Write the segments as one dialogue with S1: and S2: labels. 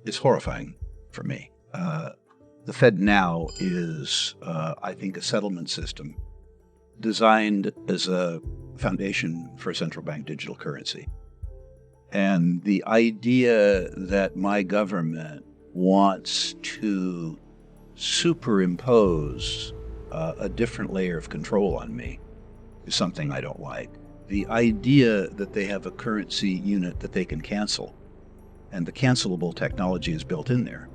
S1: It's horrifying for me. The Fed now is, I think, a settlement system designed as a foundation for a central bank digital currency. And the idea that my government wants to superimpose a different layer of control on me is something I don't like. The idea that they have a currency unit that they can cancel, and the cancelable technology is built in there,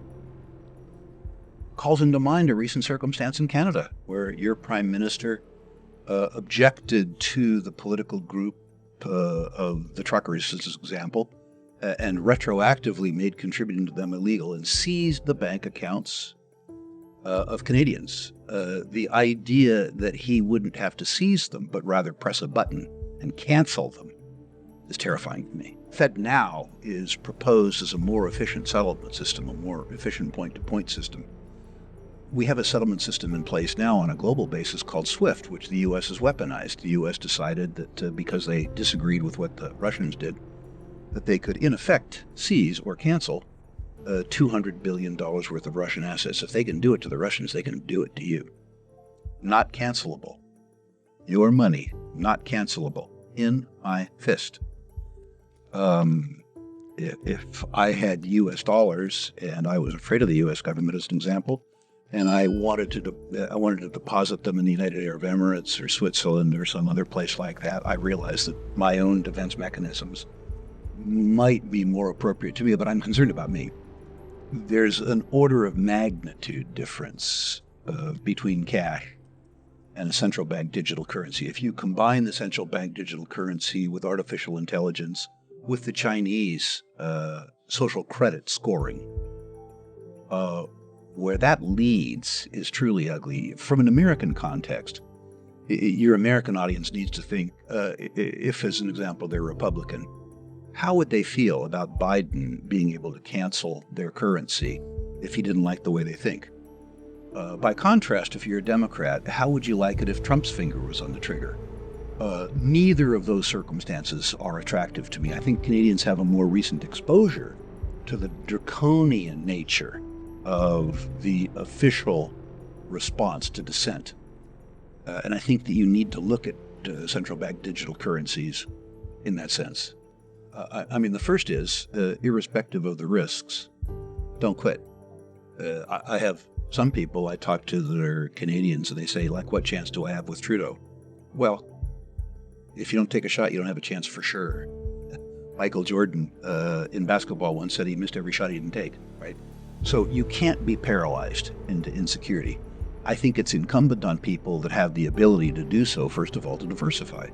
S1: calls into mind a recent circumstance in Canada where your prime minister objected to the political group of the truckers, as an example, and retroactively made contributing to them illegal and seized the bank accounts of Canadians. The idea that he wouldn't have to seize them, but rather press a button and cancel them is terrifying to me. Fed now is proposed as a more efficient settlement system, a more efficient point-to-point system. We have a settlement system in place now on a global basis called SWIFT, which the U.S. has weaponized. The U.S. decided that because they disagreed with what the Russians did, that they could, in effect, seize or cancel $200 billion worth of Russian assets. If they can do it to the Russians, they can do it to you. Not cancelable. Your money, not cancelable. In my fist. If I had U.S. dollars and I was afraid of the U.S. government, as an example, and I wanted to deposit them in the United Arab Emirates or Switzerland or some other place like that, I realized that my own defense mechanisms might be more appropriate to me, but I'm concerned about me. There's an order of magnitude difference between cash and a central bank digital currency. If you combine the central bank digital currency with artificial intelligence, with the Chinese social credit scoring, where that leads is truly ugly. From an American context, your American audience needs to think, if, as an example, they're Republican, how would they feel about Biden being able to cancel their currency if he didn't like the way they think? By contrast, if you're a Democrat, how would you like it if Trump's finger was on the trigger? Neither of those circumstances are attractive to me. I think Canadians have a more recent exposure to the draconian nature of the official response to dissent. And I think that you need to look at central bank digital currencies in that sense. I mean, the first is, irrespective of the risks, don't quit. I have some people I talk to that are Canadians, and they say, like, what chance do I have with Trudeau? Well, if you don't take a shot, you don't have a chance for sure. Michael Jordan in basketball once said he missed every shot he didn't take, right? So you can't be paralyzed into insecurity. I think it's incumbent on people that have the ability to do so, first of all, to diversify.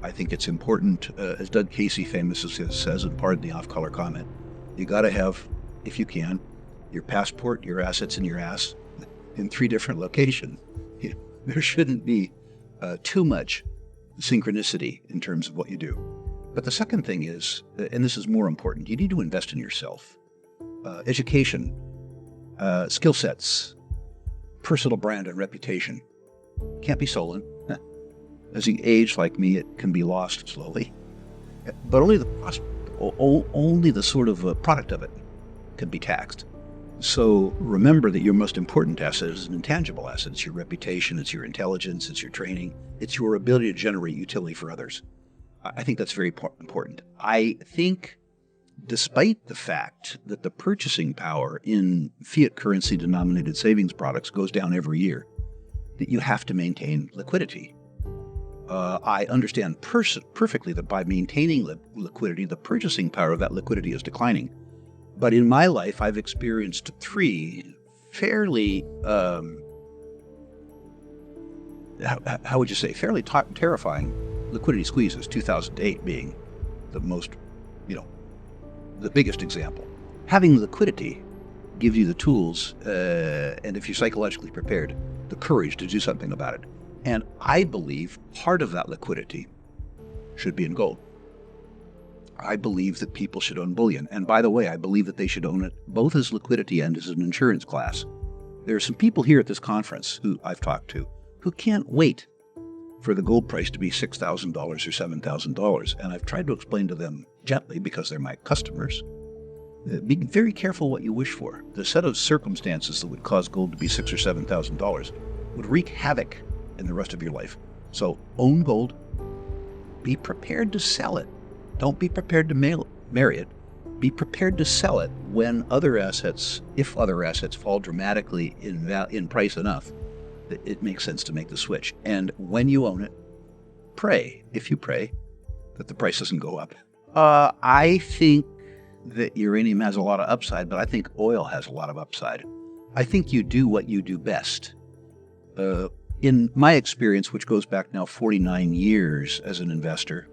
S1: I think it's important, as Doug Casey famously says, and pardon the off-color comment, you got to have, if you can, your passport, your assets, and your ass in 3 different locations. There shouldn't be too much synchronicity in terms of what you do. But the second thing is, and this is more important, you need to invest in yourself. Education, skill sets, personal brand and reputation. Can't be stolen. As you age like me, it can be lost slowly. But only the sort of product of it can be taxed. So remember that your most important asset is an intangible asset. It's your reputation, it's your intelligence, it's your training, it's your ability to generate utility for others. I think that's very important. I think, despite the fact that the purchasing power in fiat currency denominated savings products goes down every year, that you have to maintain liquidity. I understand perfectly that by maintaining liquidity, the purchasing power of that liquidity is declining. But in my life, I've experienced 3 fairly, how would you say, fairly terrifying liquidity squeezes, 2008 being the most, the biggest example. Having liquidity gives you the tools, and if you're psychologically prepared, the courage to do something about it. And I believe part of that liquidity should be in gold. I believe that people should own bullion. And by the way, I believe that they should own it both as liquidity and as an insurance class. There are some people here at this conference who I've talked to who can't wait for the gold price to be $6,000 or $7,000. And I've tried to explain to them gently, because they're my customers, Be very careful what you wish for. The set of circumstances that would cause gold to be $6,000 or $7,000 would wreak havoc in the rest of your life. So own gold. Be prepared to sell it. Don't be prepared to marry it. Be prepared to sell it when other assets, if other assets fall dramatically in price enough, that it makes sense to make the switch. And when you own it, pray, if you pray, that the price doesn't go up. I think that uranium has a lot of upside, but I think oil has a lot of upside. I think you do what you do best. In my experience, which goes back now 49 years as an investor,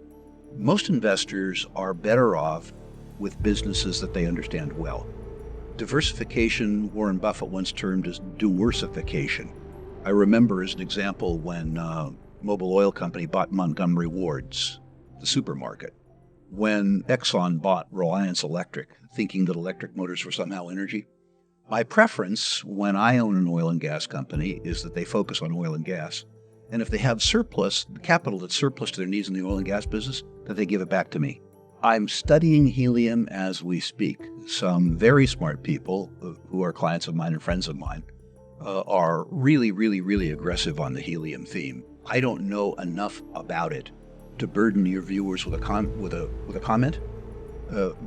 S1: most investors are better off with businesses that they understand well. Diversification, Warren Buffett once termed as diversification. I remember as an example when Mobil Oil Company bought Montgomery Ward's, the supermarket. When Exxon bought Reliance Electric, thinking that electric motors were somehow energy. My preference when I own an oil and gas company is that they focus on oil and gas. And if they have surplus, the capital that's surplus to their needs in the oil and gas business, that they give it back to me. I'm studying helium as we speak. Some very smart people who are clients of mine and friends of mine are really, really, really aggressive on the helium theme. I don't know enough about it to burden your viewers with a comment,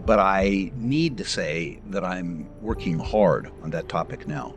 S1: but I need to say that I'm working hard on that topic now.